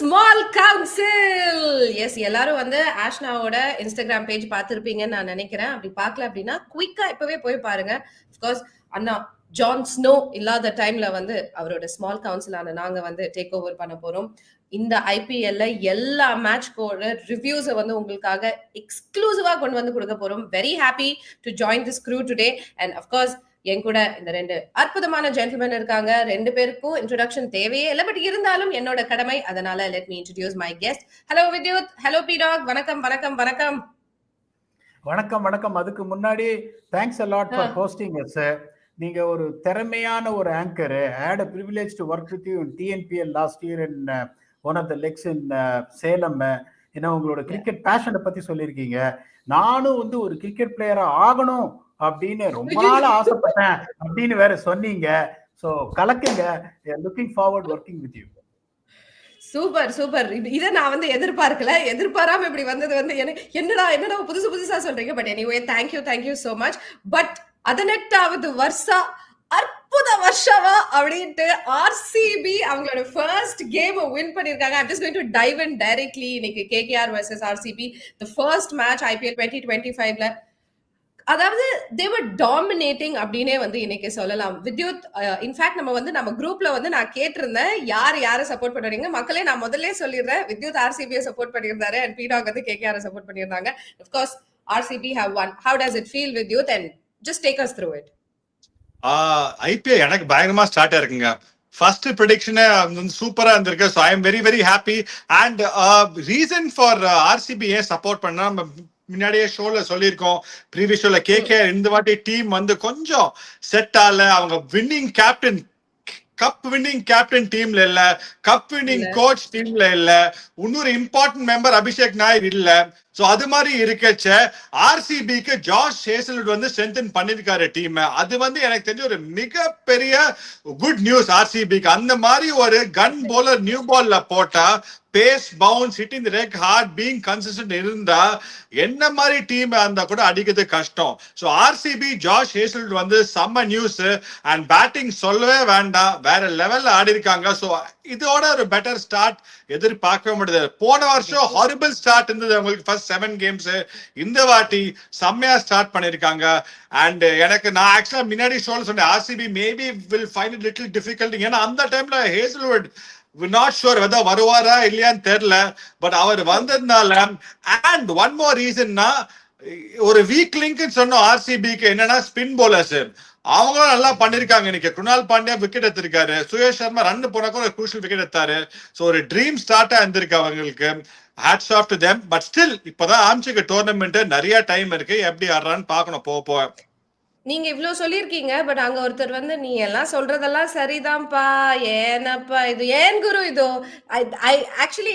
Small council. S, எல்லாரும் வந்து ஆஷ்னாவோட Instagram page பார்த்திருப்பீங்கன்னு நான் நினைக்கிறேன். அப்படி பார்க்கல அப்படின்னா குயிக்கா இப்பவே போய் பாருங்க. அஃப்கோர்ஸ் அண்ணா ஜான் ஸ்னோ இல்லாத டைம்ல வந்து அவரோட ஸ்மால் கவுன்சிலான நாங்க வந்து டேக் ஓவர் பண்ண போறோம். இந்த ஐபிஎல்ல எல்லா மேட்ச்கோட ரிவ்யூஸை வந்து உங்களுக்காக எக்ஸ்க்ளூசிவா கொண்டு வந்து கொடுக்க போறோம். Very happy to join this crew today. And of course என் கூட இந்த ரெண்டு அற்புதமான ஜென்டில்மேன் இருக்காங்க. ரெண்டு பேருக்கும் இன்ட்ரோடக்ஷன் தேவையே இல்லை, பட் இருந்தாலும் என்னோட கடமை. அதனால let me introduce my guest. Hello Vidyut, hello B-talk. வணக்கம் வணக்கம் வணக்கம் வணக்கம் வணக்கம். அதுக்கு முன்னாடி thanks a lot for hosting us. நீங்க ஒரு திறமையான ஒரு anchor. I had a privilege to work with you in TNPL last year in one of the legs in Salem. ஏன்னா உங்களோட கிரிக்கெட் பேஷனை பத்தி சொல்லியிருக்கீங்க. நானும் வந்து ஒரு கிரிக்கெட் பிளேயரா ஆகணும் அப்படின்னு ரொம்ப நாள் ஆசைப்பட்டேன் அப்படின்னு வேற சொன்னீங்க. ஸோ கலக்குங்க. Looking forward working with you. Super super. இதை நான் வந்து எதிர்பாராம இப்படி வந்தது வந்து என்னடா புதுசா சொல்றீங்க. But anyway thank you so much. But 18வது வருஷம் அற்புத வருஷமா அப்படின்ட்டு ஆர்சிபி அவங்களோட ஃபர்ஸ்ட் கேம் வின் பண்ணிருக்காங்க. I'm just going to dive in directly. இன்னைக்கு KKR versus RCB, the first match IPL 2025ல. அதாவது they were dominating அப்படினே வந்து இன்னைக்கு சொல்லலாம். வித்யுத், இன்ஃபேக்ட் நம்ம குரூப்ல வந்து நான் கேட்டிருந்தேன் யாரை சப்போர்ட் பண்றீங்க. மக்களே நான் முதல்ல சொல்லிடுறேன், வித்யுத் RCB சப்போர்ட் பண்ணியிருந்தாரு and P-Dog வந்து KKR சப்போர்ட் பண்ணியிருந்தாங்க. Of course RCB have won. How does it feel, Vidyut? And just take us through it. IPL எனக்கு பயங்கரமா ஸ்டார்ட் ஆயிருக்குங்க. ஃபர்ஸ்ட் ப்ரெடிக்ஷனே சூப்பரா இருந்திருக்கு. So I am very very happy. And reason for RCB ஏன் support பண்ணா, நம்ம முன்னாடியே ஷோல சொல்லியிருக்கோம், ப்ரீவியஸ் ஷோல கேகேஆர் இந்த வாட்டி டீம் வந்து கொஞ்சம் செட் ஆகல. அவங்க winning captain, cup winning captain டீம்ல இல்ல, கப் வின்னிங் கோச் டீம்ல இல்ல, இன்னொரு இம்பார்ட்டன்ட் மெம்பர் அபிஷேக் நாயர் இல்ல. சோ அது மாதிரி இருக்கச்ச ஆர்சிபிக்கு ஜாஷ் ஹேசல்வுட் வந்து ஸ்ட்ரென்தன் பண்ணிருக்காரு டீம். அது வந்து எனக்கு தெரிஞ்ச ஒரு மிகப்பெரிய குட் நியூஸ் ஆர்சிபிக்கு. அந்த மாதிரி ஒரு கன் போலர் நியூ பால்ல போட்டா பேஸ், பவுன்ஸ், ஹிட்டிங் தி ரெக் ஹார்ட், பீயிங் கன்சிஸ்டன்ட் இருந்தா என்ன மாதிரி டீம் இருந்தா கூட அடிக்கிறது கஷ்டம். ஸோ ஆர்சிபி ஜாஷ் ஹேசல்வுட் வந்து செம்ம நியூஸ். அண்ட் பேட்டிங் சொல்லவே வேண்டாம், வேற லெவல்ல ஆடி இருக்காங்க. ஸோ இதோட ஒரு பெட்டர் ஸ்டார்ட் எதிர்பார்க்கவே முடியாது. போன வருஷம் ஹாரிபிள் ஸ்டார்ட் இருந்தது அவங்களுக்கு ஃபர்ஸ்ட் 7 games. இந்த வாட்டி செம்மையா ஸ்டார்ட் பண்ணிருக்காங்க. அண்ட் நான் ஆக்சுவலா முன்னாடி ஷோல சொன்னேன் RCB maybe will find it little difficult. ஏன்னா அந்த டைம்ல ஹேசல்வுட் நாட் ஷூர் வெதர் வருவாரா இல்லையான்னு தெரியல. பட் அவர் வந்ததுனால. அண்ட் ஒன் மோர் ரீசன்னா, ஒரு வீக் லிங்க் சொன்னோம் ஆர்சிபிக்கு, என்னன்னா ஸ்பின் போலர்ஸ் அவங்களும் நல்லா பண்ணிருக்காங்க. இன்னைக்கு குணால் பாண்டியா விக்கெட் எடுத்திருக்காரு, சுயேஷ் சர்மா ரன் போனாக்கும் ஒரு குரூஷியல் விக்கெட் எடுத்தாரு. ஸோ ஒரு ட்ரீம் ஸ்டார்ட்டா இருந்திருக்கு அவங்களுக்கு. Hats off to them. But still இப்பதான் ஆரம்பிச்சிருக்க டோர்னமெண்ட், நிறைய டைம் இருக்கு, எப்படி ஆடுறான்னு பாக்கணும் போக. நீங்க இவ்வளவு சொல்லியிருக்கீங்க, பட் அங்க ஒருத்தர் வந்து நீ எல்லாம் சொல்றதெல்லாம் சரிதான்ப்பா, ಏನಪ್ಪ ಇದು ಏನ್ ಗುರು ಇದು ಆಕ್ಚುಲಿ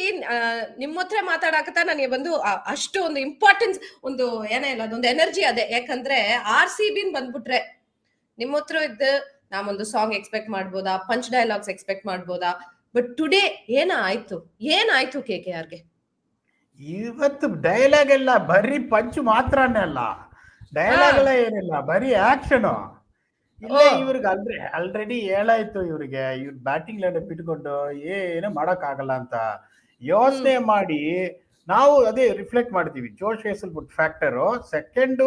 ನಿಮ್ಮ ಹತ್ರ ಮಾತಾಡಕತ್ತ ನನಗೆ ಬಂದು ಅಷ್ಟು ಒಂದು ಇಂಪಾರ್ಟೆನ್ಸ್ ಒಂದು ಏನಿಲ್ಲ, ಅದೊಂದು ಎನರ್ಜಿ ಅದೇ. ಯಾಕಂದ್ರೆ RCB ಬಂದ್ಬಿಟ್ರೆ ನಿಮ್ಮ ಹತ್ರ ಇದ್ದು ನಾವೊಂದು ಸಾಂಗ್ ಎಕ್ಸ್ಪೆಕ್ಟ್ ಮಾಡ್ಬೋದಾ, ಪಂಚ್ ಡೈಲಾಗ್ಸ್ ಎಕ್ಸ್ಪೆಕ್ಟ್ ಮಾಡ್ಬೋದಾ? ಬಟ್ ಟುಡೇ ಏನಾಯ್ತು KKRಗೆ? ಇವತ್ತು ಡೈಲಾಗ್ ಎಲ್ಲ ಬರೀ ಪಂಚ್ ಮಾತ್ರನೇ ಅಲ್ಲ, ಡೈಲಾಗ್ ಎಲ್ಲ ಏನಿಲ್ಲ, ಬರೀ ಆಕ್ಷನ್. ಇಲ್ಲ ಇವ್ರಿಗೆ ಆಲ್ರೆಡಿ ಹೇಳಾಯ್ತು, ಇವ್ರಿಗೆ ಇವ್ರ ಬ್ಯಾಟಿಂಗ್ ಲೈನ್ ಇಟ್ಕೊಂಡು ಏನು ಮಾಡಕ್ ಆಗಲ್ಲ ಅಂತ ಯೋಚನೆ ಮಾಡಿ ನಾವು ಅದೇ ರಿಫ್ಲೆಕ್ಟ್ ಮಾಡ್ತೀವಿ. Josh Hazlewood factor. Second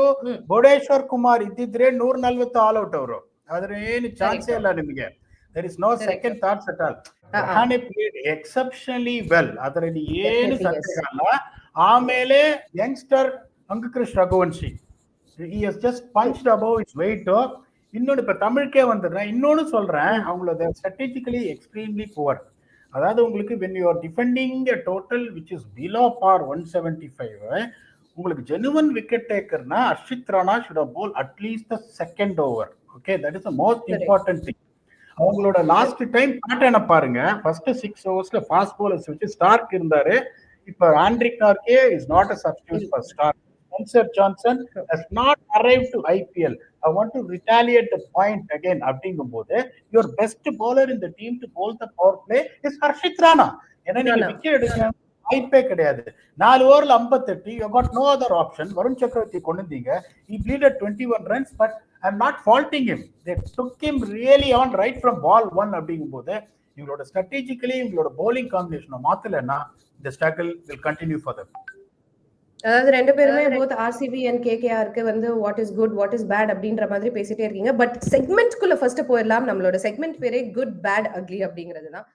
Bhuvneshwar Kumar ಇದ್ದಿದ್ರೆ 140 ಆಲ್ ಔಟ್ ಅವರು. ಆದ್ರೆ ಏನು ಚಾನ್ಸೇ ಇಲ್ಲ ನಿಮಗೆ. there is no second thoughts at all. Rahane played exceptionally well. ಅದರಲ್ಲಿ ಏನು ಸಂದೇಹ ಇಲ್ಲ. ಆಮೇಲೆ youngster Angkrish Raghuvanshi, he has just punched above his weight. இன்னொன்று இப்ப தமிழுக்கே வந்துடுறேன், இன்னொன்னு சொல்றேன், அவங்களோட strategically extremely poor. அதாவது உங்களுக்கு when you are defending a total which is below par 175, உங்களுக்கு genuine wicket takerனா Harshit Rana should have bowled at least the second over. Okay, that is the most important thing. அவங்களோட லாஸ்ட் டைம் பேட்டர்னை பாருங்க. First 6 overs fast bowlers வச்சு Starc இருந்தாரு. இப்ப Anrich Nortje is not a substitute for Starc. Spencer Johnson has not arrived to IPL. I want to retaliate the point again. அப்படிங்கும்போது your best bowler in the team to bowl the power play is Harshit Rana. ஏன்னா நீங்க wicket எடுக்க வாய்ப்பே கிடையாது. 4 ஓவர்ல 58, you got no other option. Varun சக்கரவர்த்தி கொண்டு வந்தீங்க, he bleeded 21 runs, but I'm not faulting him. They took him really on right from ball 1. அப்படிங்கும்போது இவங்களோட ஸ்ட்ராட்டஜிக்கலி இவங்களோட bowling காம்பினேஷனை மாத்தலைன்னா the struggle will continue for them. அதாவது 2 பேருமே போத் ஆர்சிபி அண்ட் கேகேஆருக்கு வந்து what is good what is bad அப்படின்ற மாதிரி பேசிட்டே இருக்கீங்க. பட் செக்மெண்ட்குள்ள ஃபர்ஸ்ட் போயிடலாம். நம்மளோட செக்மெண்ட் பேரே குட் பேட் அக்லி அப்படிங்கிறது தான்.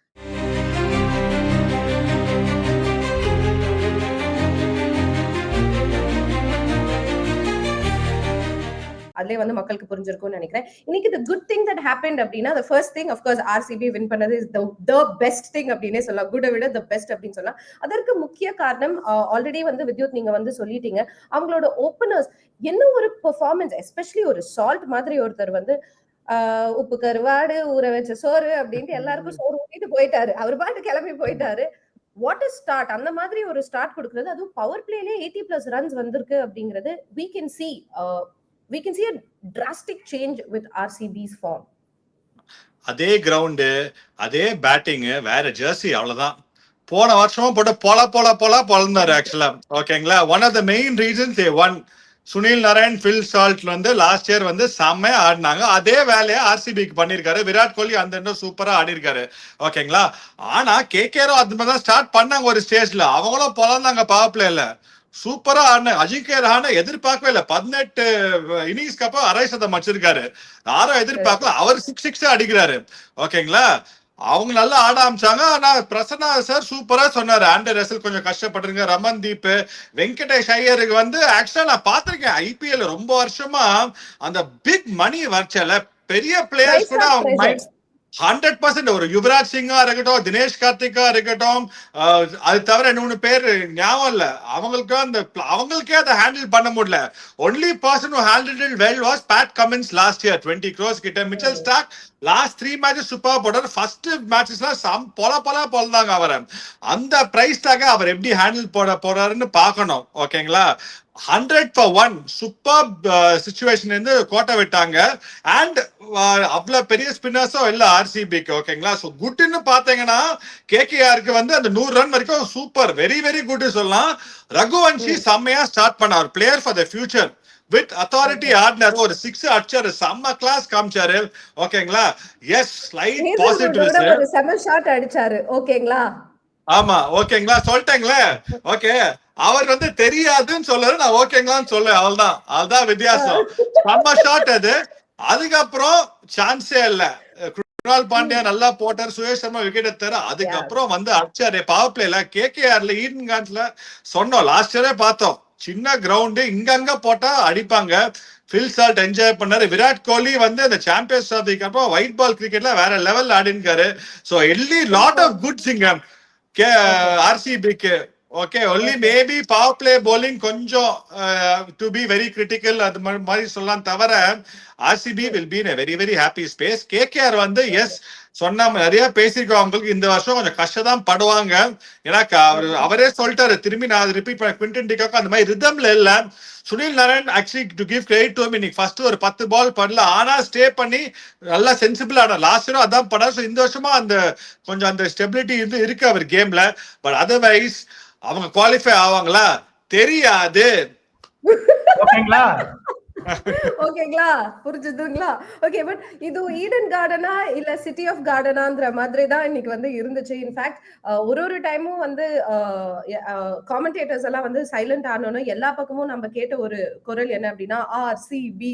அதுலயே வந்து மக்களுக்கு புரிஞ்சிருக்கும்னு நினைக்கிறேன். இன்னைக்கு the good thing that happened அப்படின்னா the first thing of course RCB win பண்ணது is the best thing அப்படினே சொல்லலாம். குட் விட the best அப்படின்னு சொல்லலாம். அதற்கு முக்கிய காரணம் ஆல்ரெடி வந்து வித்யுத் நீங்க வந்து சொல்லிட்டீங்க. அவங்களோட ஓபனர்ஸ் என்ன ஒரு பெர்ஃபார்மன்ஸ், எஸ்பெஷலி ஒரு சால்ட் மாதிரி ஒருத்தர் வந்து உப்பு கருவாடு ஊற வச்ச சோறு அப்படின்ட்டு எல்லாருக்கும் சோறு ஊட்டிட்டு போயிட்டாரு. அவர் பாட்டு கிளம்பி போயிட்டாரு. வாட் இஸ் ஸ்டார்ட், அந்த மாதிரி ஒரு ஸ்டார்ட் கொடுக்கிறது, அதுவும் பவர் பிளேலே 80+ ரன்ஸ் வந்திருக்கு அப்படிங்கிறது we can see a drastic change with RCB's form. அதே கிரவுண்டு, அதே பேட்டிங், வேற ஜெர்சி, அவ்வளவுதான். போன வருஷமும் போட்டு பொழந்தாரு ஆக்சுவலா. ஓகேங்களா, one of the main reasons they won. Sunil Narine, Phil Salt வந்து லாஸ்ட் இயர் வந்து செம்மையா ஆடினாங்க. அதே வேலையை ஆர்சிபிக்கு பண்ணிருக்காரு. விராட் கோலி அந்த சூப்பரா ஆடி இருக்காரு. ஓகேங்களா, ஆனா கேகேஆரும் அது மாதிரி தான் ஸ்டார்ட் பண்ணாங்க ஒரு ஸ்டேஜ்ல. அவங்களும் பொழந்தாங்க பவர் பிளேல. சூப்பரா ஆடின அஜிங்கே ரஹானை எதிர்பார்க்கவே இல்லை. 18 இன்னிங்ஸ்க்கு அப்புறம் 60 அடிச்சிருக்காரு. யாரும் எதிர்பார்க்கல. அவர் 6 அடிக்கிறாரு. ஓகேங்களா, அவங்க நல்லா ஆட ஆரம்பிச்சாங்க. ஆனா பிரசன்னா சார் சூப்பரா சொன்னாரு. ஆண்டர் ரசல் கொஞ்சம் கஷ்டப்பட்டிருங்க. ரமன்தீப், வெங்கடேஷ் ஐயருக்கு வந்து ஆக்சுவலா நான் பாத்திருக்கேன் ஐபிஎல் ரொம்ப வருஷமா. அந்த பிக் மணி வச்சல பெரிய பிளேயர்ஸ் கூட அவங்க மைண்ட் 100% ஒரு யுவராஜ் சிங்கா இருக்கட்டும், தினேஷ் கார்த்திகா இருக்கட்டும், அது தவிர 2 பேர் ஞாபகம் இல்ல. அவங்களுக்கே அதை ஹேண்டில் பண்ண முடியல. Only person who handled it well was Pat Cummins last year, 20 crores கிட்ட. மிச்சல் ஸ்டார்க் லாஸ்ட் 3 மேட்சஸ் சூப்பரா போட்டாரு. ஃபர்ஸ்ட் மேட்சஸ்லாம் பொலந்தாங்க அவரை. அந்த பிரைஸ் டாக அவர் எப்படி ஹேண்டில் போறாருன்னு பாக்கணும். ஓகேங்களா, 100-for-1 சூப்பர் சிச்சுவேஷன் இருந்து கோட்டை விட்டாங்க. அண்ட் அவ்வளவு பெரிய ஸ்பின்னர்ஸும் இல்ல ஆர்சிபிக்கு. ஓகேங்களா, சோ குட்னு பாத்தீங்கன்னா கேகேஆருக்கு வந்து அந்த 100 ரன் வரைக்கும் சூப்பர், வெரி வெரி குட் சொல்லலாம். ரகுவன்ஷி செம்மையா ஸ்டார்ட் பண்ணார். Player for the future with authority ஆடினார். ஒரு 6 அடிச்சாரு, செம்ம கிளாஸ் காமிச்சாரு. ஓகேங்களா, எஸ் ஸ்லைட் பாசிட்டிவ், ஒரு செம ஷாட் அடிச்சாரு. ஓகேங்களா, ஆமா ஓகேங்களா சொல்லிட்டேங்களே. ஓகே, அவர் வந்து தெரியாதுன்னு சொல்றாரு, நான் ஓகேங்களான்னு சொல்ல. அதுதான் வித்தியாசம். செம்ம ஷாட் அது. அதுக்கப்புறம் சான்ஸே இல்ல. குணால் பாண்டியா நல்லா போட்டார், சுரேஷ் சர்மா விக்கெட் எடுத்தாரு. அதுக்கப்புறம் வந்து அடிச்சாரு பவர் பிளேல. கேகேஆர்ல ஈடன் கான்ஸ்ல சொன்னோம், லாஸ்ட் இயரே பார்த்தோம், சின்ன கிரவுண்டு இங்கங்க போட்டா அடிப்பாங்க. ஃபில் சால்ட் என்ஜாய் பண்ணாரு. விராட் கோலி வந்து இந்த சாம்பியன்ஸ் ட்ராஃபிக்கு அப்புறம் ஒயிட் பால் கிரிக்கெட்ல வேற லெவல் ஆடிருக்காரு. சோ எல்லி லாட் ஆஃப் குட் சிங்கம் ஆர்சிபிக்கு. Okay, only maybe power play bowling கொஞ்சம் டு பி வெரி கிரிட்டிக்கல், அது மாதிரி சொல்லலாம். தவிர RCB will be in a very very happy space. KKR வந்து எஸ் சொன்ன நிறைய பேசிருக்கோம். அவங்களுக்கு இந்த வருஷம் கொஞ்சம் கஷ்டம் தான் படுவாங்க. ஏன்னா அவரே சொல்லிட்டாரு, திரும்பி நான் ரிப்பீட் பண்ண, குவிண்டன் டிகாக் அந்த மாதிரி ரிதம்ல இல்ல. Sunil Narayan actually to give credit to him, இன்னைக்கு ஃபர்ஸ்ட் ஒரு 10 பால் பண்ணல, ஆனா ஸ்டே பண்ணி நல்லா சென்சிபிள் ஆனா. லாஸ்ட் இயரும் அதான் பண்ணாரு. ஸோ இந்த வருஷமா அந்த கொஞ்சம் அந்த ஸ்டெபிலிட்டி இருக்கு அவர் கேம்ல. பட் அதர்வைஸ் அவங்க குவாலிஃபை ஆவாங்களா தெரியாது. ஓகேங்களா, ஓகேங்களா, புரிஞ்சுதுங்களா? ஓகே, பட் இது ஈடன் கார்டனா இல்ல சிட்டி ஆஃப் கார்டனான்ற மாதிரி தான் இன்னைக்கு வந்து இருந்துச்சு. இன்ஃபேக்ட் ஒரு டைமும் வந்து காமெண்டேட்டர்ஸ் எல்லாம் வந்து சைலண்ட் ஆனோன்னு எல்லா பக்கமும் நம்ம கேட்ட ஒரு குரல் என்ன அப்படின்னா ஆர்சிபி.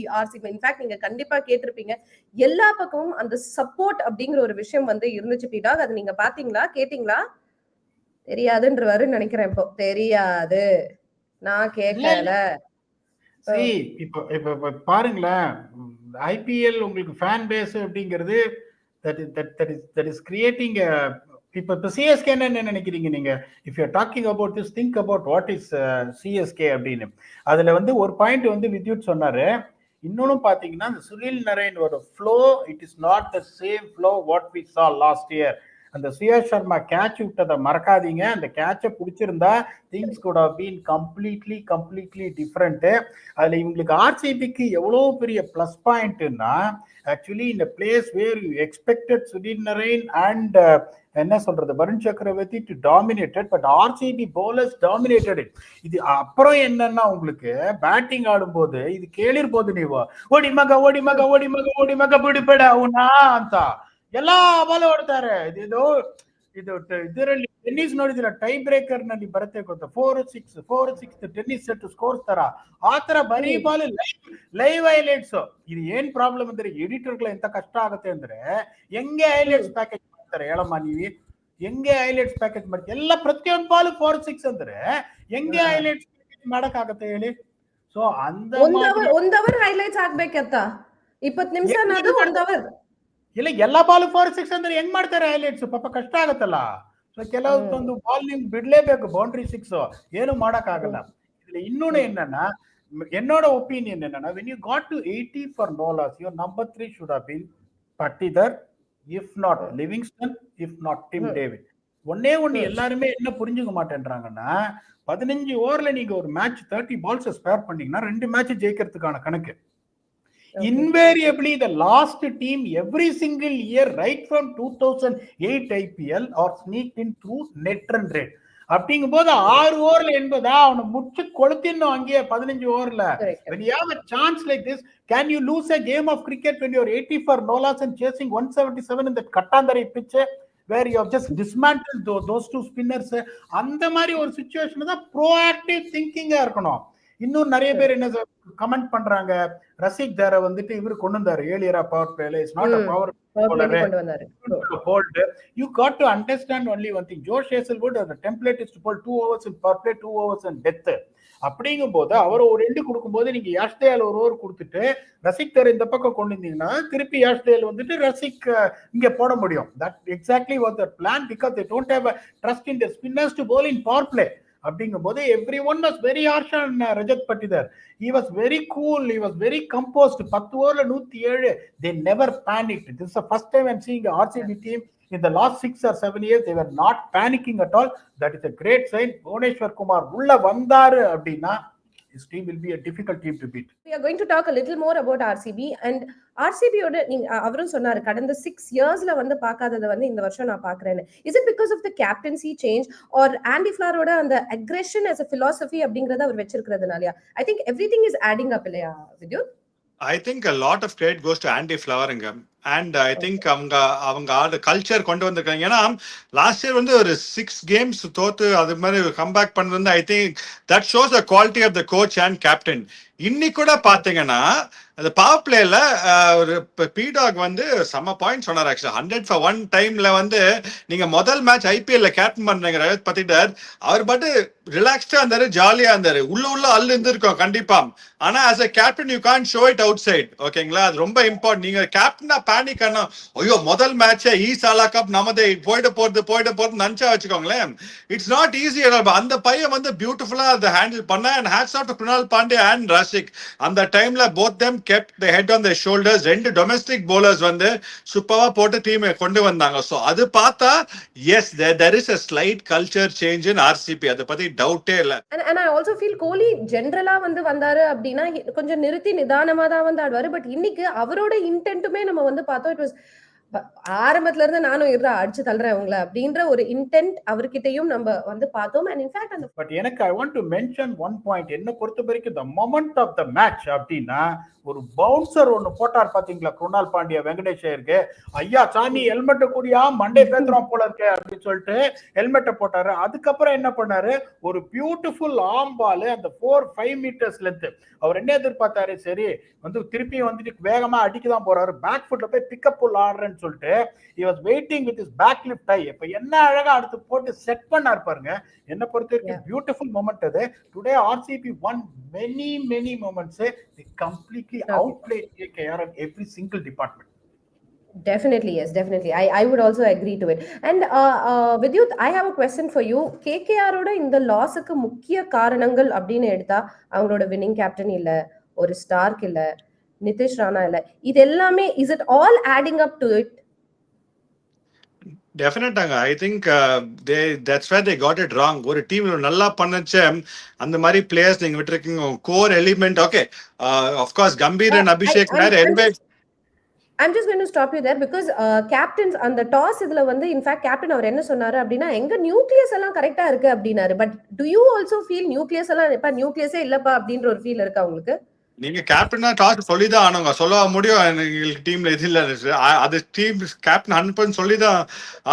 இன்ஃபேக்ட் நீங்க கண்டிப்பா கேட்டிருப்பீங்க, எல்லா பக்கமும் அந்த சப்போர்ட் அப்படிங்கிற ஒரு விஷயம் வந்து இருந்துச்சு. பீடாக், அது நீங்க பாத்தீங்களா, கேட்டீங்களா? தெரியாதுன்றவாருன்னு நினைக்கிறேன். இப்போ தெரியாது, நான் கேட்கல. இப்ப பாருங்களேன், ஐபிஎல் உங்களுக்கு ஃபேன் பேஸ் அப்படிங்கிறது that is creating a இப்ப சிஎஸ்கே என்ன நினைக்கிறீங்க நீங்க? If you talking about this, think about what is CSK அப்படின்னு. அதுல வந்து ஒரு பாயிண்ட் வந்து வித்யுத் சொன்னாரு. இன்னொன்னு பாத்தீங்கன்னா இந்த சுனில் நரேனோட flow, it is not the same flow what we saw last year. அந்த சுயேஷ் சர்மா கேட்ச் விட்டதை மறக்காதீங்க. அந்த கேட்சை பிடிச்சிருந்தா things could have been completely different. அதுல இவங்களுக்கு ஆர்சிபிக்கு எவ்வளவு பெரிய பிளஸ் பாயிண்ட்னா, ஆக்சுவலி இந்த place where you expected Sunil Narine and என்ன சொல்றது Varun Chakravarthy to dominated, but RCB bowlers dominated. இது அப்புறம் என்னன்னா உங்களுக்கு பேட்டிங் ஆடும்போது இது கேளிர் போது நீவா ஓடி மக பிடிபட உனா அந்த ಎಲ್ಲಾ ಬಾಲ್ ಹೊಡ್ತಾರೆ. ಇದರಲ್ಲಿ ಟೆನ್ನಿಸ್ ನೋಡಿದಿರ, ಟೈ ಬ್ರೇಕರ್ ನಲ್ಲಿ ಬರುತ್ತೆ ಗೊತ್ತಾ, 4-6 ಟೆನ್ನಿಸ್ ಸೆಟ್ ಸ್ಕೋರ್ಸ್ ತರ, ಆ ತರ ಬರೀ ಬಾಲ್ ಲೈವ್ ಹೈಲೈಟ್ಸ್. ಇದು ಏನ್ ಪ್ರಾಬ್ಲಮ್ ಅಂದ್ರೆ ಎಡಿಟರ್ಗಳು ಎಂತ ಕಷ್ಟ ಆಗುತ್ತೆ ಅಂದ್ರೆ, ಹೆಂಗೆ ಹೈಲೈಟ್ಸ್ ಪ್ಯಾಕೇಜ್ ಮಾಡ್ತಾರೆ ಹೇಳಮ್ಮ ನೀವಿ, ಹೆಂಗೆ ಹೈಲೈಟ್ಸ್ ಪ್ಯಾಕೇಜ್ ಮಾಡ್ತಾರೆ? ಎಲ್ಲ ಪ್ರತಿಯೊಂದು ಬಾಲ್ 4-6 ಅಂದ್ರೆ ಹೆಂಗೆ ಹೈಲೈಟ್ಸ್ ಮಾಡಕ್ ಆಗತ್ತೆ ಹೇಳಿ? ಸೊ ಒಂದ್ ಅವರ್ ಹೈಲೈಟ್ಸ್ ಆಗ್ಬೇಕತ್ತ, 20 ನಿಮಿಷ ಅನ್ನೋದು 1 ಅವರ್ ಇಲ್ಲ, ಎಲ್ಲಾ ಬಾಲ್ 4-6 ಅಂದ್ರೆ ಹೆಂಗ್ ಮಾಡ್ತಾರೆ ಹೈಲೈಟ್ಸ್? ಪಾಪ ಕಷ್ಟ ಆಗತ್ತಲ್ಲ. ಸೊ ಕೆಲವೊಂದು ಬಾಲ್ ನಿಮ್ ಬಿಡ್ಲೇಬೇಕು, ಬೌಂಡ್ರಿ 6, ಏನು ಮಾಡಕ್ ಆಗಲ್ಲ. ಇನ್ನೊಂದು என்னோட ஒப்பீனியன் என்னன்னா, when you got to 80 for no loss, your number 3 should have been Patidar, if not Livingston, if not Tim David. ஒன்னே எல்லாருமே என்ன புரிஞ்சுக்க மாட்டேன்றாங்கன்னா, 15 ஓவர்ல நீங்க ஒரு மேட்ச் 30 பால்ஸ் ஸ்பேர் பண்ணீங்கன்னா 2 மேட்ச் ஜெயிக்கிறதுக்கான கணக்கு. Invariably, the last team every single year, right from 2008 IPL, are sneaked in through net run rate. அப்படிங்கும் போது 6 ஓவர்ல என்பதா அவனை முச்சு கொளுத்திடணும் அங்கேயே 15 ஓவர்ல. When you have a chance like this, can you lose a game of cricket when you're 80 for no loss and chasing 177 in that Kattandari pitch where you have just dismantled those two spinners? அந்த மாதிரி ஒரு situation தான் proactive திங்கிங்கா இருக்கணும். இன்னும் நிறைய பேர் என்ன comment பண்றாங்க, ரசிக் தார வந்துட்டு இவரு கொண்டு வந்தாரு ஏலியரா பவர் பிளேல, is not a power bowler. You got to understand only one thing. Josh Hazlewood, the template is to bowl 2 overs in power play, 2 overs in death. அப்படிங்கும் போது அவர் ஒரு எண்டு கொடுக்கும் போது நீங்க யாஷ்தேல் ஒரு ஓவர் கொடுத்துட்டு ரசிக் தார் இந்த பக்கம் கொண்டு வந்தீங்கன்னா திருப்பி யாஷ்தேல் வந்துட்டு ரசிக் இங்க போட முடியும். That exactly was the plan, because they don't have a trust in the spinners to bowl in power play. அப்படிங்கும் போது every one was very harsh on Rajat Patidar. He was very cool, he was very composed. 10 ஓவர்ல 107. They never panicked. This is the first time I'm seeing the RCB team in the last 6 or 7 years. They were not panicking at all. That is a great sign. Bhuvneshwar Kumar உள்ள வந்தாரு அப்படின்னா his team will be a difficult team to beat. We are going to talk a little more about RCB, and RCB ஓட நீங்க அவரும் சொன்னாரு கடந்த 6 இயர்ஸ்ல வந்து பார்க்காததை வந்து இந்த வருஷம் நான் பார்க்கறேன்னு. Is it because of the captaincy change or Andy Floweroட அந்த aggression as a philosophy அப்படிங்கறத அவர் வெச்சிருக்கிறதுனாலயா? I think everything is adding up இல்லையா Vidyut? I think a lot of credit goes to Andy Flower and I think அவங்க ஆடு culture கொண்டு வந்திருக்காங்க. ஏன்னா last year வந்து ஒரு 6 கேம்ஸ் தோத்து அது மாதிரி கம்பேக் பண்ணது வந்து I think that shows the quality of the coach and captain. இன்னைக்கு கூட பாத்தீங்கன்னா அந்த பவர் பிளேல ஒரு பீடாக் வந்து செம்ம பாயிண்ட் சொன்னார். ஆக்சுவலா 100 for 1 டைம்ல வந்து நீங்க முதல் மேட்ச் ஐபிஎல்ல கேப்டன் பண்றீங்க ரஜத் பத்திட்டார், அவர் பாட்டு ரிலாக்ஸ்டா இருந்தாரு, ஜாலியா இருந்தாரு, உள்ள அள்ளு இருந்திருக்கும் கண்டிப்பா. ஆனா as a captain you can't show it outside. ஓகேங்களா, அது ரொம்ப இம்பார்ட்டன்ட். நீங்க கேப்டனா பேனிக் ஆனா ஐயோ முதல் மேட்ச் ஈசாலா கப் நமதே போயிட போறது நினைச்சா வச்சுக்கோங்களேன், இட்ஸ் நாட் ஈஸி. அந்த பையன் வந்து பியூட்டிஃபுல்லா அதை ஹேண்டில் பண்ண. And hats off to Kunal Pandey and Rasikh. அந்த டைம்ல both them kept the head on their shoulders. 2 domestic bowlers வந்து சூப்பரா போட்டு டீமை கொண்டு வந்தாங்க. சோ அது பார்த்தா yes there is a slight culture change in RCB. அத பத்தி டவுட்டே இல்ல. And I also feel கோலி ஜெனரலா வந்து வந்தாரு அப்படினா கொஞ்சம் நிறுத்தி நிதானமா தான் வந்து ஆடுவாரு. பட் இன்னைக்கு அவரோட இன்டென்ட்டுமே நம்ம வந்து பார்த்தோம். இட் வாஸ் ஆரம்பத்துல இருந்து நானும் அடிச்சு தள்ளுறேன் உங்களை அப்படின்ற ஒரு இன்டென்ட் அவர்கிட்டயும் நம்ம வந்து பார்த்தோம். அண்ட் இன்ஃபேக்ட் அந்த பட் எனக்கு I want to mention one point. என்ன பொறுத்த வரைக்கும் the moment of the match அப்படின்னா ஒரு பவுன்சர் ஒன்னு போட்டார் பாத்தீங்களா குருணால் பாண்டியா வெங்கடேஷருக்கு, ஐயா சாமி ஹெல்மெட்டை கூடியா மண்டே பேத்துறோம் போல இருக்கு அப்படின்னு சொல்லிட்டு ஹெல்மெட்டை போட்டாரு. அதுக்கப்புறம் என்ன பண்ணாரு, ஒரு பியூட்டிஃபுல் ஆம் பால் அந்த 4-5 meters லென்த். அவர் என்ன எதிர்பார்த்தாரு, சரி வந்து திருப்பி வந்துட்டு வேகமா அடிக்கதான் போறாரு, பேக் ஃபுட்ல போய் பிக்கப் புல் ஆடுறேன்னு சொல்லிட்டு he was waiting with his back lip tie. இப்ப என்ன அழகா அடுத்து போட்டு செட் பண்ணாரு பாருங்க. என்ன பொறுத்த வரைக்கும் பியூட்டிஃபுல் மொமெண்ட் அது. Today RCB won many moments. They completely outplayed KKR in every single department. Definitely, yes, definitely. I would also agree to it. And Vidyut, I have a question for you. KKR ஓட இந்த லாஸ்க்கு முக்கிய காரணங்கள் அப்படின்னு எடுத்தா அவங்களோட winning captain இல்ல, ஒரு Stark இல்ல, நிதிஷ் ராணா இல்ல, இது எல்லாமே is it all adding up to it? டெஃபினட்டாங்க. I think that's where they got it wrong. ஒரு டீம் நல்லா பண்ணச்ச அந்த மாதிரி பிளேயர்ஸ் நீங்க விட்டுருக்கீங்க, core element. Okay, of course Gambhir and Abhishek மேர் anyway. I'm just going to stop you there because captains அந்த டாஸ் இதுல வந்து இன்ஃபேக்ட் கேப்டன் அவர் என்ன சொன்னாரு அப்படின்னா எங்க நியூக்ளியஸ் எல்லாம் கரெக்டா இருக்கு அப்படினாரு. But do you also feel nucleus எல்லாம் இப்ப நியூக்ளியஸே இல்லப்பா அப்படின்ற ஒரு ஃபீல் இருக்கா உங்களுக்கு? நீங்க கேப்டனா டாஸ் சொல்லிதான் ஆனவங்க சொல்ல முடியும். எங்களுக்கு டீம்ல இது இல்ல, அது டீம் கேப்டன் 100% சொல்லிதான்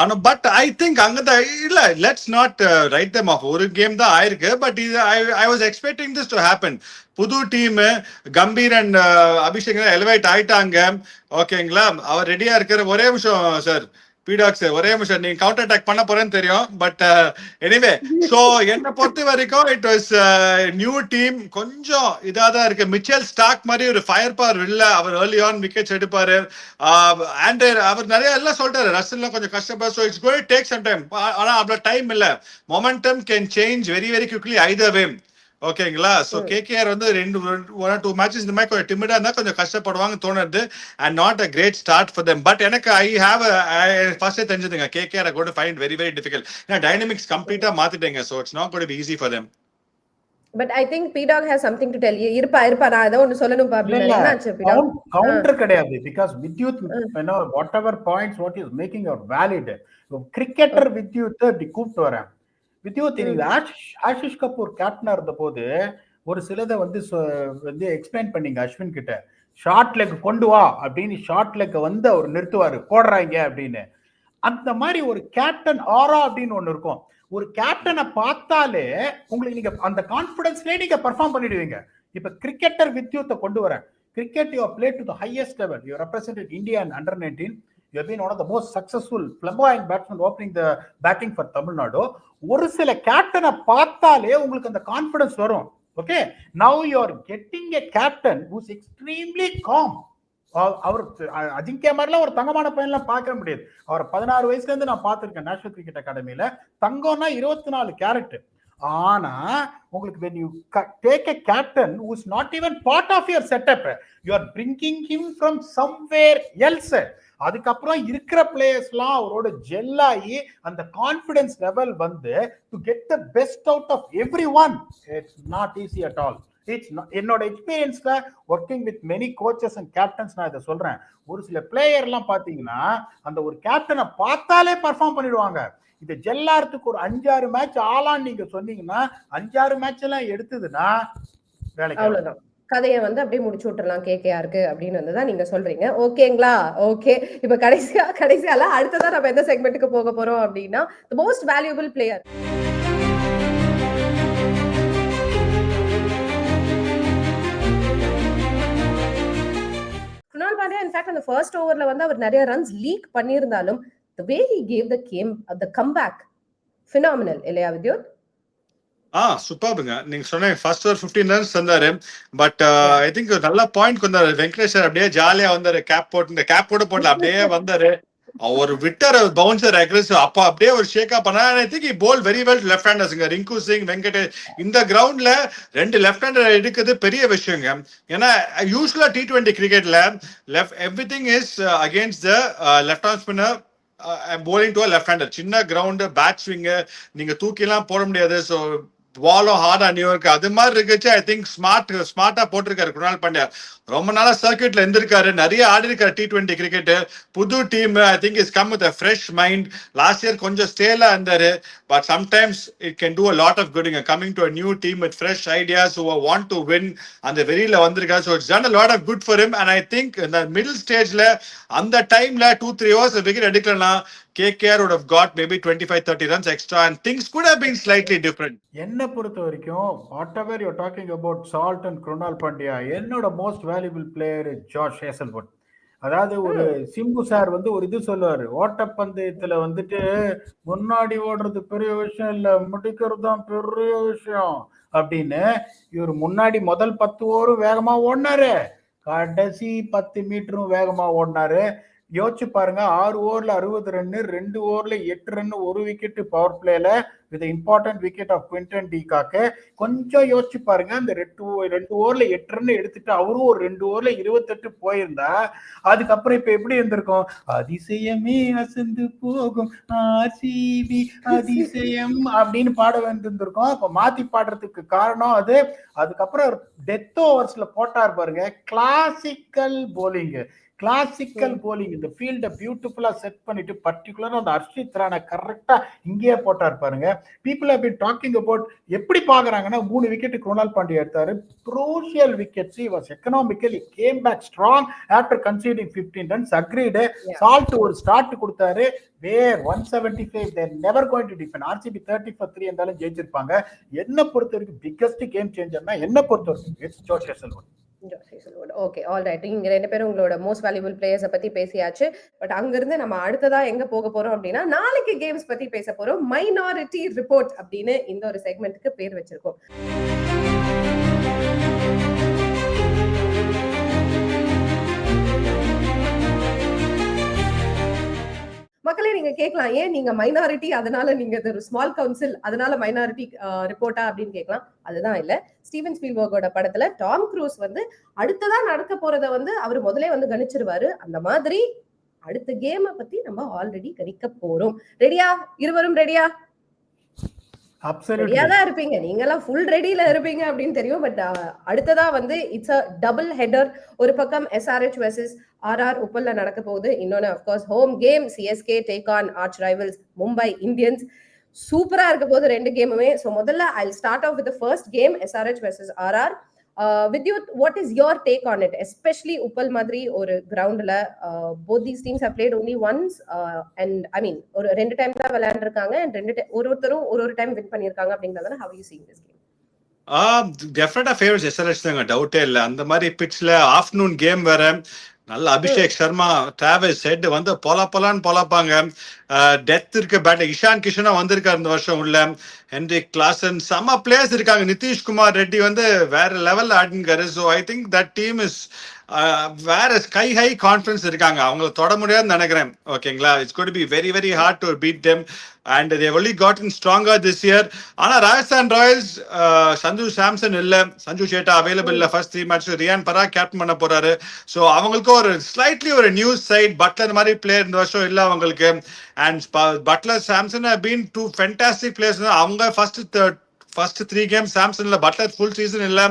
ஆனோம். பட் ஐ திங்க் அங்கதான் இல்ல, let's not write them off. ஒரு கேம் தான் ஆயிருக்கு, பட் இது I was expecting this to happen. புது team, Gambhir and Abhishek elevate ஆயிட்டாங்க. ஓகேங்களா, அவர் ரெடியா இருக்கிற. ஒரே நிமிஷம் சார், பிடாக்ஸ் ஒரே நிமிஷம், நீங்க கவுண்டர் அட்டாக் பண்ண போறேன்னு தெரியும். பட் எனிவே, சோ என்னை பொறுத்த வரைக்கும் இட் வாஸ் நியூ டீம். கொஞ்சம் இதா தான் இருக்கு. மிச்சல் ஸ்டாக் மாதிரி ஒரு ஃபயர் பவர் இல்ல. அவர் ஏர்லி ஆன் விக்கெட்ஸ் எடுப்பாரு. அண்ட் அவர் நிறைய எல்லாம் சொல்லிட்டாரு, ரசல்லாம் கொஞ்சம் கஷ்டப்படும். So it's going take some time. ஆனா அவ்வளவு டைம் இல்ல. Momentum can change very very quickly either way. ஓகேங்களா, சோ கேகேஆர் வந்து 1 or 2 மேட்சஸ் இந்த மாதிரி கொஞ்சம் டிமிடா இருந்தா கொஞ்சம் கஷ்டப்படுவாங்க தோணுது. And not a great start for them. But எனக்கு ஐ ஹேவ் ஃபர்ஸ்டே தெரிஞ்சதுங்க, KKR got to find very very difficult. ஏன்னா டைனமிக்ஸ் கம்ப்ளீட்டா மாத்திட்டேங்க. So it's not got to be easy for them. But I think பீடாக் ஹேஸ் சம்திங் டு டெல். இருப்பா நான் ஏதோ ஒன்னு சொல்லணும் பாப்பி. என்னாச்சு பீடாக்? கவுண்டர் கிடையாது. Because Vidyut whatever points what is making your valid. Cricketer Vidyut இப்படி கூப்பிட்டு வரேன். வித்யூத் நீங்க ஆஷிஷ் கபூர் கேப்டனா இருந்த போது ஒரு சிலதை வந்து எக்ஸ்பிளைன் பண்ணீங்க அஸ்வின் கிட்ட. ஷார்ட் லெக் கொண்டு வா அப்படின்னு ஷார்ட் லெக் வந்து அவர் நிறுத்துவாரு, போடுறாங்க அப்படின்னு. அந்த மாதிரி ஒரு கேப்டன் ஆரா அப்படின்னு ஒண்ணு இருக்கும். ஒரு கேப்டனை பார்த்தாலே உங்களுக்கு நீங்க அந்த கான்பிடன்ஸ்லயே நீங்க பெர்ஃபார்ம் பண்ணிடுவீங்க. இப்ப கிரிக்கெட்டர் வித்யூத்தை கொண்டு வரேன். Cricket you play to the highest level. You represented India and under 19. You have been one of the most successful flamboyant batsmen opening the batting for Tamil Nadu. ஒரு சில கேப்டனை பார்த்தாலே உங்களுக்கு அந்த கான்பிடன்ஸ் வரும். Okay, now you are getting a captain who is extremely calm. அவர் அஜிங்கியா மாதிரிலாம் ஒரு தங்கமான பையன்லாம் பார்க்க முடியாது. அவர் 16 வயசுல இருந்து நான் பார்த்திருக்கேன் நேஷனல் கிரிக்கெட் அகாடமியில. தங்கம்னா 24 கேரட். ஆனா உங்களுக்கு when you take a captain who is not even part of your setup, you are bringing him from somewhere else. அதுக்கப்புறம் இருக்கிற பிளேயர்ஸ்லாம் அவரோட ஜெல் ஆகி அந்த கான்பிடன்ஸ் லெவல் வந்து to get the best out of every one. It's not easy at all. என்னோட எக்ஸ்பீரியன்ஸ்ல working with many coaches and captains நான் இதை சொல்றேன். ஒரு சில பிளேயர்லாம் பாத்தீங்கன்னா அந்த ஒரு கேப்டனை பார்த்தாலே பர்ஃபார்ம் பண்ணிடுவாங்க. இது ஜெல்லாரத்துக்கு ஒரு 5-6 மேட்ச் ஆளான்னு நீங்க சொன்னீங்கன்னா 5-6 மேட்ச் எல்லாம் எடுத்ததுன்னா வேலைக்கு அவ்வளவுதான். கதையை வந்து அப்படியே முடிச்சு விட்டுறலாம் கேகேஆருக்கு அப்படின்னு வந்துதான் நீங்க சொல்றீங்க. ஓகேங்களா? ஓகே, இப்ப கடைசியால அடுத்ததான் நம்ம எந்த செக்மெண்ட்டுக்கு போக போறோம் அப்படின்னா தி most valuable player. Kunal Pandya in fact அந்த ஃபர்ஸ்ட் ஓவர்ல வந்து அவர் நிறைய ரன்ஸ் லீக் பண்ணியிருந்தாலும் the way he gave the comeback phenomenal இல்லையா வித்யுத்? சூப்பர்ங்க. நீங்க சொன்ன ஃபர்ஸ்ட் ஓவர் 15 ரன்ஸ் வந்தாரு. பட் ஐ திங்க் நல்ல பாயிண்ட் கொண்டாரு வெங்கடேஷ் சார். அப்படியே ஜாலியா வந்தாரு, கேப் போட்டு போடல, அப்படியே வந்தாரு. அவர் விட்டர் பவுன்சர் அக்ரெசிவ். அப்ப அப்படியே ஒரு ஷேக் அப் பண்ணா. I think bowl very well left ஹேண்டர்ஸ்ங்க. ரிங்கு சிங், வெங்கடேஷ் இந்த கிரவுண்ட்ல 2 லெஃப்ட் ஹேண்டர் எடுக்கிறது பெரிய விஷயங்க. ஏன்னா யூஸ்வலா T20 கிரிக்கெட்ல everything is against the left arm spinner bowling to a left hander. சின்ன கிரவுண்ட், பேட் ஸ்விங் நீங்க தூக்கிலாம் போட முடியாது. ஸோ பாலும் ஹார்டா நியூயார்க் அது மாதிரி இருக்குச்சு. ஐ திங்க் ஸ்மார்ட்டா போட்டிருக்காரு குணால் பாண்டியா. ரொம்ப நாளா சர்க்கியூட்ல இருந்திருக்காரு, நிறைய ஆடி இருக்காரு T20 கிரிக்கெட். புது team I think is come with a fresh mind. Last year கொஞ்சம் ஸ்டேலா இருந்தாரு. But sometimes it can do a lot of good coming to a new team with fresh ideas who want to win. அந்த வெறியில வந்திருக்காரு. So it's done a lot of good for him. And I think in the middle stageல அந்த டைம்ல 2-3 overs wicket எடுக்கலனா KKR would have got maybe 25-30 runs extra and things could have been slightly different. என்ன பொறுத்த வரைக்கும் whatever you're talking about Salt and Krunal Pandya, என்னோட most valuable player George Hazlewood. அதாவது ஒரு Simbu sir வந்து ஒரு இது சொல்லுவாரு, ஓட்டப்பந்தயத்துல வந்துட்டு முன்னாடி ஓடுறது பெரிய விஷயம் இல்ல, முடிக்கிறது தான் பெரிய விஷயம் அப்படின்னு. இவர் முன்னாடி முதல் 10 ஓவரும் வேகமா ஓடினாரு, கடைசி 10 மீட்டரும் வேகமா ஓடினாரு. யோசிச்சு பாருங்க, 6 ஓவர்ல 60 ரன்னு, 2 ஓவர்ல 8 ரன்னு, 1 விக்கெட் பவர் பிளேல with important wicket of Quinton de Kock. கொஞ்சம் யோசிச்சு பாருங்க, அந்த 2 ஓவர்ல 8 ரன் எடுத்துட்டு அவரும் ஒரு 2 ஓவர்ல 28 போயிருந்தா அதுக்கப்புறம் இப்ப எப்படி இருந்திருக்கும்? அதிசயமே அசந்து போகும் ஆர்சிபி அதிசயம் அப்படின்னு பாட வேண்டியிருந்திருக்கும். இப்ப மாத்தி பாடுறதுக்கு காரணம் அது. அதுக்கப்புறம் டெத் ஓவர்ஸ்ல போட்டார் பாருங்க, கிளாசிக்கல் போலிங். Classical polling. இந்த ஃபீல்டை பியூட்டிஃபுல்லா செட் பண்ணிட்டு பர்டிகுலரா அந்த ஹர்ஷித் ராணா கரெக்டா இங்கேயே போட்டார் பாருங்க. People have been talking about எப்படி பாக்குறாங்கன்னா 3 விக்கெட் குருணால் பாண்டியா எடுத்தாரு. Crucial wickets. He was economical. He came back strong after conceding 15 runs. Agreed. Salt ஒரு ஸ்டார்ட் கொடுத்தாரு. வேர் 175. they're never going to defend. RCB 30 for 3 இருந்தாலும் ஜெயிச்சிருப்பாங்க. என்ன பொறுத்த வரைக்கும் பிக்கஸ்ட் கேம் சேஞ்சர்னா என்ன பொறுத்த வரைக்கும் it's Josh Hazlewood. Okay, all right. நீங்க 2 பேரும் உங்களோட மோஸ்ட் வேல்யூபிள் பிளேயர்ஸை பத்தி பேசியாச்சு. பட் அங்கிருந்து நம்ம அடுத்ததா எங்க போக போறோம் அப்படின்னா, நாளைக்கு கேம்ஸ் பத்தி பேச போறோம். மைனாரிட்டி ரிப்போர்ட் அப்படின்னு இந்த ஒரு செக்மெண்ட்டுக்கு பேர் வச்சிருக்கோம். மக்களே, நீங்க கேட்கலாம், ஏன் நீங்க மைனாரிட்டி அதனால நீங்க ஒரு ஸ்மால் கவுன்சில் அதனால மைனாரிட்டி ரிப்போர்ட்டா அப்படின்னு கேட்கலாம். அதுதான் இல்ல. ஸ்டீவன் ஸ்பீல்பர்கோட படத்துல டாம் க்ரூஸ் அடுத்ததா நடக்க போறத அவர் முதலே கணிச்சிருவாரு. அந்த மாதிரி அடுத்த கேமை பத்தி நம்ம ஆல்ரெடி கணிக்க போறோம். ரெடியா? இருவரும் ரெடியா? ரெடியா தான் இருப்பீங்க. நீங்க எல்லாம் ஃபுல் ரெடியில இருப்பீங்க அப்படின்னு தெரியும். பட் அடுத்ததா இட்ஸ் அ டபுள் ஹெடர். ஒரு பக்கம் SRH வெர்சஸ் RR உப்பல்ல நடக்க போகுது. இன்னொன்னு of course home game CSK take on arch rivals Mumbai Indians. சூப்பரா இருக்க போது 2 கேமுமே. ஸோ முதல்ல I start off with the first game, SRH versus RR. Vidyut, what is your take on it? Especially Uppal மாதிரி ஒரு கிரவுண்ட்ல both these teams have played only once and I mean ஒரு 2 time தான் விளையாண்டுருக்காங்க and ஒருத்தரும் ஒரு time win பண்ணிருக்காங்க அப்படிங்கறதால how are you seeing this game? டெஃபினட்டா favourites SRH தாங்க, டவுட்டே இல்ல. அந்த மாதிரி பிட்ச்ல ஆஃப்டர்நூன் கேம் வேற, நல்ல அபிஷேக் சர்மா, டிராவிஸ் ஹெட் பொலான்னு பொலாப்பாங்க. டெத் இருக்க பேட். இஷான் கிஷனா வந்திருக்காரு இந்த வருஷம் உள்ள. ஹென்ரிக் கிளாசன், செம்ம பிளேயர்ஸ் இருக்காங்க. நிதிஷ்குமார் ரெட்டி வேற லெவல்ல ஆடினாரு. So I think that team is வேற ஸ்கை ஹை கான்ஃபிடன்ஸ் இருக்காங்க. அவங்களை தொட முடியாதுன்னு நினைக்கிறேன். ஓகேங்களா? It's got be very very hard to beat them and they have only gotten stronger this year. ஆனா ராஜஸ்தான் ராயல்ஸ் சஞ்சு சாம்சன் இல்ல, சஞ்சு சேட்டா அவைலபிள் இல்ல. First 3 match Riyan Parag captain பண்ண போறாரு. ஸோ அவங்களுக்கு ஒரு ஸ்லைட்லி ஒரு நியூஸ் சைட் பட்லர் மாதிரி பிளேயர் இந்த வருஷம் இல்ல அவங்களுக்கு. And Buttler Samson have been 2 fantastic players. அவங்க ஃபர்ஸ்ட் 3 கேம் சாம்சன்ல, பட்லர் ஃபுல் சீசன் இல்ல.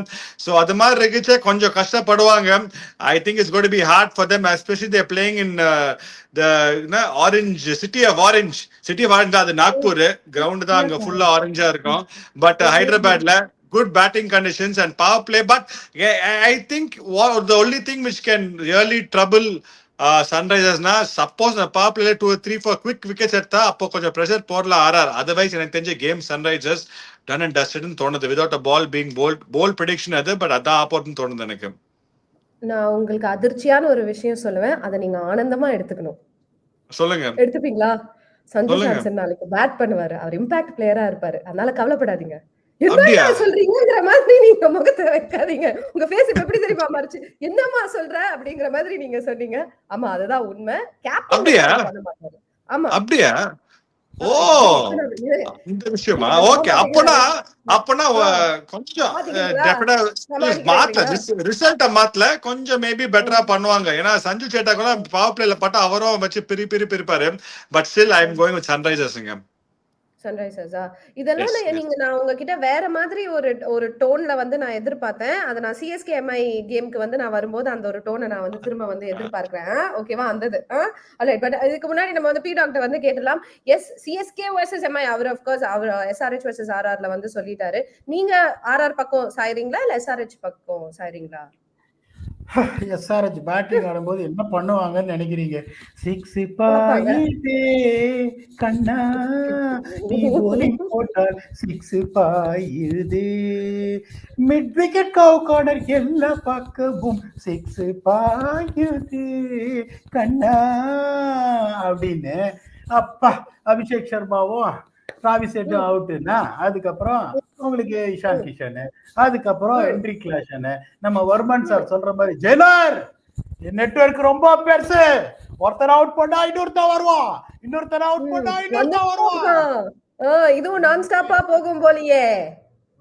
ஸோ அது மாதிரி இருக்குச்சே கொஞ்சம் கஷ்டப்படுவாங்க. I think it's got to be hard for them, especially they playing in orange city of orange அது நாக்பூர் கிரவுண்ட் தான், அங்க ஃபுல்லா ஆரஞ்சா இருக்கும். பட் ஹைதராபாத்ல good batting conditions and power play, but I think the only thing which can really trouble Sunrisers na, suppose na power play 2 or 3 4 quick wickets எடுத்தா அப்போ கொஞ்சம் pressure போடல RR. otherwise எனக்கு தெரிஞ்ச game Sunrisers done and dusted ன்னு தோணுது. without a ball being bold prediction அது, but அதான் ஆப்போர்ட்னு தோணுது எனக்கு. நான் உங்களுக்கு அதிர்ச்சியான ஒரு விஷயம் சொல்லுவேன், அதை நீங்க ஆனந்தமா எடுத்துக்கணும். சொல்லுங்க. எடுத்துப்பீங்களா? சஞ்சு சாம்சன் நாளைக்கு பேட் பண்ணுவாரு. அவர் இம்பாக்ட் பிளேயரா இருப்பாரு. அதனால கவலைப்படாதீங்க. என்ன சொல்றீங்கிற மாதிரி நீங்க முகத்தை வைக்காதீங்க. உங்க ஃபேஸ் எப்படி தெரியுமா மாறிச்சு? என்னமா சொல்ற அப்படிங்கிற மாதிரி நீங்க சொன்னீங்க. ஆமா, அதுதான் உண்மை. கேப்டன் ஆமா அப்படியா? ஓ, இந்த விஷயமா? ஓகே, அப்பனா கொஞ்சம் ரிசல்ட்ட மாத்தல, கொஞ்சம் மேபி பெட்டரா பண்ணுவாங்க. ஏன்னா சஞ்சு சேட்டா கூட பவர் பிளேல பட்டா அவரும் வச்சு பிரிப்பாரு. But still I am going with சன்ரைசர்ஸ்ங்க. சன்ரைசர்ஸா? இதெல்லாம் நான் உங்ககிட்ட வேற மாதிரி ஒரு டோன்ல நான் எதிர்பார்த்தேன். அதை நான் சிஎஸ்கே எம்ஐ கேமுக்கு நான் வரும்போது அந்த ஒரு டோனை நான் திரும்ப எதிர்பார்க்கிறேன். ஓகேவா? அந்த பட் இதுக்கு முன்னாடி நம்ம பி டாக்டர் கேட்டலாம். எஸ், சிஎஸ்கே வர்சஸ் எம்ஐ அவர் ஆஃப்கோர்ஸ் அவர் SRH வர்சஸ் RRல சொல்லிட்டாரு. நீங்க RR பக்கம் சாயிறீங்களா இல்ல SRH பக்கம் சாயிறீங்களா? SRH பேட்டிங் ஆடும்போது என்ன பண்ணுவாங்கன்னு நினைக்கிறீங்க? 6 பாயிதே கண்ணா நீ bowling போட்டால் 6 பாயிதே, மிட் விக்கெட் கவ் கார்னர் எல்லா பக்கமும் 6 பாயிதே கண்ணா அப்படின்னு. அப்பா, அபிஷேக் சர்மாவும் டிராவிஸ் ஹெட்டும் அவுட்டுன்னா அதுக்கப்புறம் உங்களுக்கு இஷான் கிஷன், அதுக்கப்புறம் ஹென்ரிக் கிளாசன். நம்ம வர்மன் சார் சொல்ற மாதிரி, ஜெயலர் நெட்வொர்க் ரொம்ப பெருசு, ஒருத்தர் அவுட் பண்ணா இன்னொருத்தர் வருவான், இன்னொருத்தர் அவுட் பண்ணா இன்னொருத்தர் வருவான். இதுவும் நான் ஸ்டாப்பா போகும் போலியே.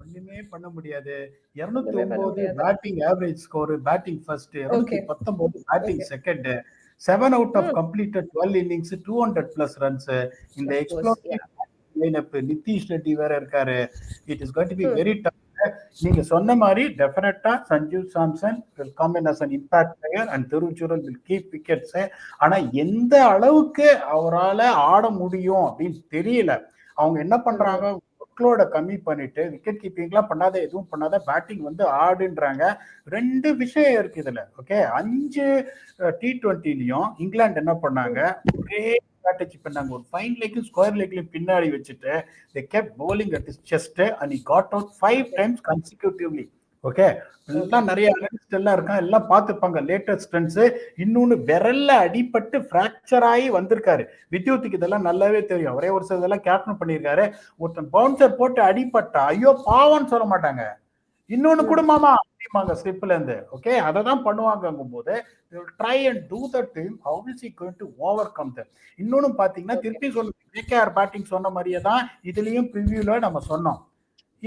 ஒண்ணுமே பண்ண முடியாது. 209 batting average score, batting first, 219 batting second, 7 out of completed 12 innings, 200+ runs. இந்த எக்ஸ்ப்ளோசிவ் லைனப், நிதிஷ் ரெட்டி வேற இருக்காரு. It is going to be very tough. நீங்க சொன்ன மாதிரி டெஃபினட்டா Sanju Samson will come in as an impact player and திருச்சுரல் will keep wickets. ஆனா எந்த அளவுக்கு அவரால ஆட முடியும் அப்படின்னு தெரியல. அவங்க என்ன பண்றாங்க, ஒர்க்லோட கம்மி பண்ணிட்டு விக்கெட் கீப்பிங்லாம் பண்ணாத, எதுவும் பண்ணாத, பேட்டிங் வந்து ஆடுன்றாங்க. ரெண்டு விஷயம் இருக்கு இதுல. ஓகே, 5 T20லயும் இங்கிலாந்து என்ன பண்ணாங்க, ஒரே ஸ்ட்ராட்டஜி பண்ணாங்க. ஒரு ஃபைன் லெக்லையும் ஸ்கொயர் லெக்லையும் பின்னாடி வச்சுட்டு they kept bowling at his chest and he got out 5 times consecutively. Okay, எல்லாம் நிறைய அனலிஸ்ட் எல்லாம் இருக்காங்க, எல்லாம் பார்த்துப்பாங்க லேட்டஸ்ட் ட்ரெண்ட்ஸ். இன்னொன்னு விரல்ல அடிபட்டு பிராக்சர் ஆகி வந்திருக்காரு. வித்யூத்துக்கு இதெல்லாம் நல்லாவே தெரியும். ஒரே ஒரு சில இதெல்லாம் கேப்டன் பண்ணியிருக்காரு. ஒருத்தன் பவுன்சர் போட்டு அடிபட்டா ஐயோ பாவம்னு சொல்ல மாட்டாங்க, இன்னொன்னு குடும்பமா அப்படிமாங்க ஸ்லிப்ல இருந்து. ஓகே, அதை தான் பண்ணுவாங்கும் போது try and do the team how is he going to overcome that. இன்னொன்னு பாத்தீங்கன்னா திருப்பி சொல்லுங்க, கேகேஆர் பேட்டிங் சொன்ன மாதிரியே தான் இதுலயும் ப்ரிவியூல நம்ம சொன்னோம்,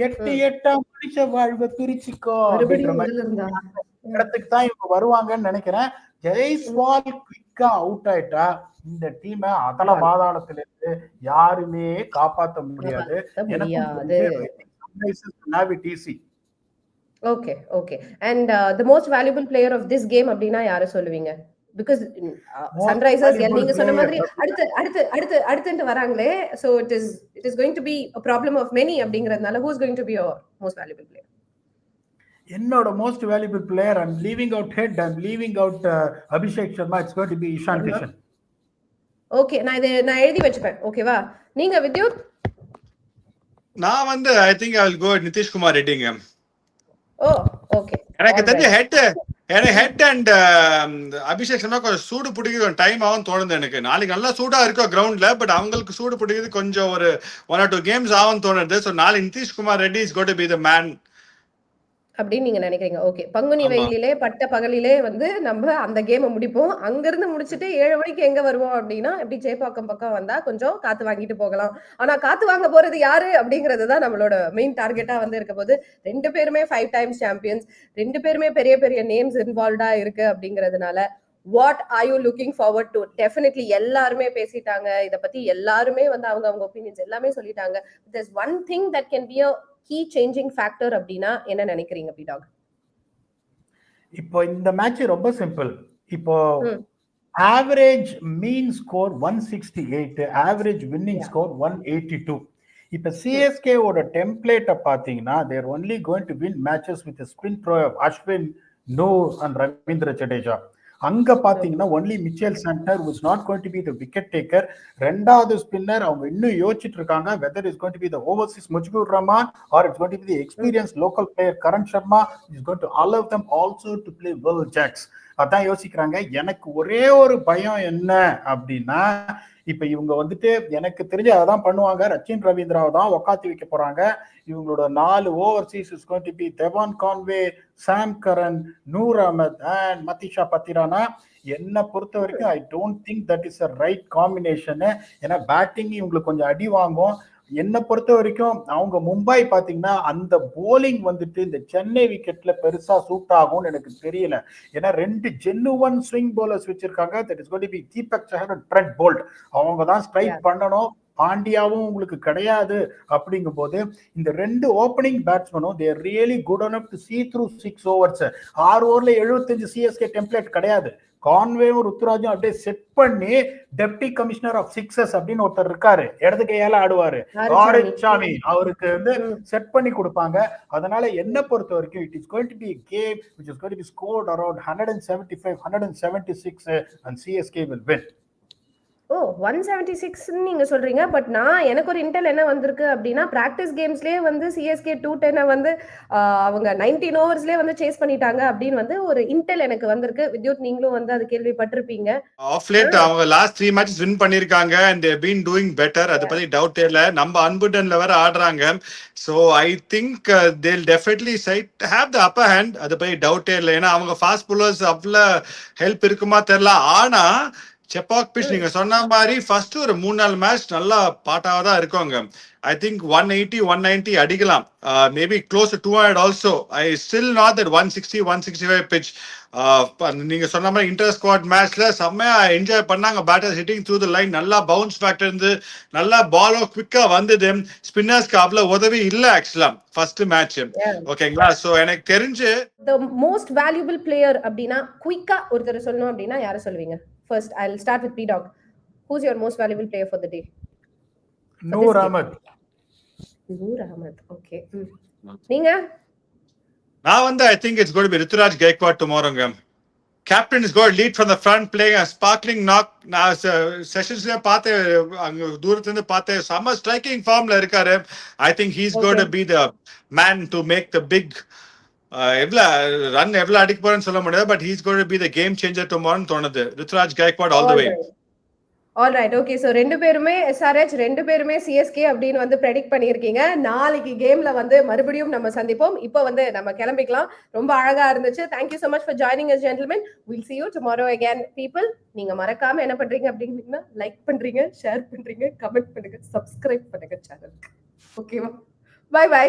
8 மனுஷ வாழ்வை பிரிச்சுக்கோ அப்படின்ற மாதிரி இடத்துக்கு தான் இவங்க வருவாங்கன்னு நினைக்கிறேன். ஜெய்ஸ்வால் குயிக்கா அவுட் ஆயிட்டா இந்த டீமை அதல பாதாளத்துல இருந்து யாருமே காப்பாற்ற முடியாது. எனக்கு okay okay. And the most valuable player of this game அப்படினா யாரை சொல்லுவீங்க? பிகாஸ் சன்ரைசர்ஸ் நீங்க சொன்ன மாதிரி அடுத்து வராங்களே, so it is going to be a problem of many அப்படிங்கறதுனால who is going to be your most valuable player? என்னோட most valuable player, I'm leaving out head, I'm leaving out Abhishek Sharma, it's going to be Ishan Kishan. Okay, நான் எழுதி வச்சுப்பேன். ஓகேவா? நீங்க வித்யுத்? நான் வந்து I think I will go with Nitish Kumar ரெட்டிங்க. Oh okay. எனக்கு தெரிஞ்ச ஹெட் அண்ட் அபிஷேக் சர்மா கொஞ்சம் சூடு பிடிக்குது, கொஞ்சம் டைம் ஆகும் தோணுது எனக்கு. நாளைக்கு நல்லா சூடா இருக்கும் கிரவுண்ட்ல, பட் அவங்களுக்கு சூடு பிடிக்குது கொஞ்சம் ஒரு 1 or 2 கேம்ஸ் ஆகும் தோணுது. ஸோ நாளைக்கு Nitish Kumar Reddy is going to be the man அப்படின்னு நீங்க நினைக்கிறீங்க. ஓகே, பங்குனி வெயிலிலே பட்ட பகலிலே வந்து நம்ம அந்த கேமை முடிப்போம். அங்கிருந்து முடிச்சுட்டு 7 மணிக்கு எங்க வருவோம் அப்படின்னா, எப்படி சேப்பாக்கம் பக்கம் வந்தா கொஞ்சம் காத்து வாங்கிட்டு போகலாம். ஆனா காத்து வாங்க போறது யாரு அப்படிங்கிறது தான் நம்மளோட மெயின் டார்கெட்டா வந்து இருக்க போது. 2 பேருமே 5 டைம்ஸ் சாம்பியன்ஸ், 2 பேருமே பெரிய பெரிய நேம்ஸ் இன்வால்வ்டா இருக்கு அப்படிங்கிறதுனால what are you looking forward to? Definitely எல்லாருமே பேசிட்டாங்க இதை பத்தி, எல்லாருமே வந்து அவங்க ஒப்பீனியன்ஸ் எல்லாமே சொல்லிட்டாங்க. there's one thing that can be a key changing factor அப்படினா என்ன நினைக்கிறீங்க பிடாக்? இப்போ இந்த மேட்ச் ரொம்ப சிம்பிள். இப்போ average mean score 168, average winning score 182. இப்போ சிஎஸ்கே ஓட டெம்ப்ளேட்டை பார்த்தீங்கன்னா there only going to win matches with spin trio of Ashwin, Noor and Ravindra Jadeja. அங்க பாத்தீங்கன்னா only Mitchell Santner was not going to be the wicket taker. ரெண்டாவது spinner அவங்க இன்னும் யோசிச்சுட்டு இருக்காங்க whether it's going to be the overseas Mujibur Rahman or it's going to be the experienced local player Karan Sharma is going to allow them also to play Will Jacks. அதான் யோசிக்கிறாங்க. எனக்கு ஒரே ஒரு பயம் என்ன அப்படின்னா, இப்ப இவங்க வந்துட்டு எனக்கு தெரிஞ்சு அதான் பண்ணுவாங்க, ரச்சின் ரவீந்திராவை தான் உக்காத்தி வைக்க போறாங்க. இவங்களோட 4 overseas is going to be Devon Conway, Sam Curran, Noor Ahmad and Matheesha Pathirana. என்னை பொறுத்த வரைக்கும் I don't think that is a right combination. ஏன்னா பேட்டிங் இவங்களுக்கு கொஞ்சம் அடி வாங்கும். என்னை பொறுத்த வரைக்கும் அவங்க மும்பை பாத்தீங்கன்னா அந்த போலிங் வந்துட்டு இந்த சென்னை விக்கெட்ல பெருசா சூட் ஆகும்னு எனக்கு தெரியல. ஏன்னா 2 ஜென்னுவன் ஸ்விங் போலர்ஸ் வச்சிருக்காங்க. That is going to be Deepak Chahar and Trent Boult. அவங்க தான் ஸ்ட்ரைக் பண்ணணும். பாண்டியாவும் உங்களுக்கு கிடையாது. அப்படிங்கும் போது இந்த 2 opening பேட்ஸ்மேனும் they are really good enough to see through 6 overs. 6 ஓவர்ல 75 சிஎஸ்கே டெம்ப்ளேட் கிடையாது. கான்வேவும் ருத்துராஜும் அப்படியே செட் பண்ணி டெப்டி கமிஷனர் ஆஃப் சிக்ஸஸ் அப்படின்னு ஒருத்தர் இருக்காரு, இடது கையால ஆடுவாரு, ஆரிச்சாமி, அவருக்கு வந்து செட் பண்ணி கொடுப்பாங்க. அதனால என்ன பொறுத்த வரைக்கும் it is going to be a game which is going to be scored around 175 176 and CSK will win. ஓ 176 நீங்க சொல்றீங்க. பட் எனக்கு ஒரு இன்டெல் என்ன வந்திருக்கு அப்படின்னா, பிராக்டிஸ் கேம்ஸ்லயே வந்து சிஎஸ்கே 210 வந்து அவங்க 19 ஓவர்ஸ்லயே வந்து சேஸ் பண்ணிட்டாங்க அப்படின்னு வந்து ஒரு இன்டெல் எனக்கு வந்திருக்கு. வித்யுத், நீங்களும் வந்து அது கேள்விப்பட்டிருப்பீங்க. ஆஃப் லேட் அவங்க லாஸ்ட் 3 மேட்சஸ் வின் பண்ணிருக்காங்க and they have been doing better. அத பத்தி டவுட் இல்ல. நம்ம அன்புடன்ல வேற ஆடுறாங்க. So I think they'll definitely have the upper hand. அத பத்தி டவுட் இல்ல. ஏன்னா அவங்க ஃபாஸ்ட் bowlers அவ்வளவு ஹெல்ப் இருக்குமா தெரியல. ஆனா செப்பாக் பிச் நீங்க சொன்ன மாதிரி ஃபர்ஸ்ட் ஒரு 3-4 மேட்ச் நல்லா பாட்டாவா தான் இருக்கோங்க. ஐ திங்க் 180 190 அடிக்கலாம், maybe close to 200 also. I still not that 160 165 pitch. நீங்க சொன்ன மாதிரி இன்டர் ஸ்குவாட் மேட்ச்ல செம்மையா என்ஜாய் பண்ணாங்க. Batters hitting through the line, நல்லா பவுன்ஸ் பேக் இருந்து நல்லா பாலும் குவிக்கா வந்தது. ஸ்பின்னர்ஸ்க்கு அவ்வளவு உதவி இல்ல ஆக்சுவலா ஃபர்ஸ்ட் மேட்ச். ஓகேங்களா? சோ எனக்கு தெரிஞ்சு the most valuable player அப்படினா குயிக்கா ஒருத்தர் சொல்லணும் அப்படினா யாரை சொல்வீங்க? First, I'll start with P-Dog. Who's your most valuable player for the day? Noor Ahmed. Noor Ahmed. Okay. நீங்க? நான் வந்து I think it's going to be Ruturaj Gaikwad tomorrow. Captain is going to lead from the front, playing a sparkling knock. நான் செஷன்ஸ்ல பார்த்தேன், அங்க தூரத்துல இருந்து பார்த்தேன், செம்ம ஸ்ட்ரைக்கிங் ஃபார்ம்ல இருக்காரு. I think he's going to be the man to make the big எவ்வளவு அடிக்க போறேன்னு சொல்ல முடியாது, but he's going to be the game changer tomorrow தோணுது. Ruturaj Gaikwad all the way. All right, okay. So 2 பேருமே SRH, 2 பேருமே CSK அப்படின்னு வந்து ப்ரெடிக்ட் பண்ணியிருக்கீங்க. நாளைக்கு கேம்ல வந்து மறுபடியும் நம்ம சந்திப்போம். இப்போ வந்து நம்ம கிளம்பிக்கலாம். ரொம்ப அழகா இருந்துச்சு. Thank you so much for joining us, gentlemen. We'll see you tomorrow again, people. நீங்க மறக்காம என்ன பண்றீங்க அப்படின்னா லைக் பண்றீங்க, ஷேர் பண்றீங்க, கமெண்ட் பண்ணுங்க, சப்ஸ்கிரைப் பண்ணுங்க சேனலுக்கு. ஓகேவா? Bye by.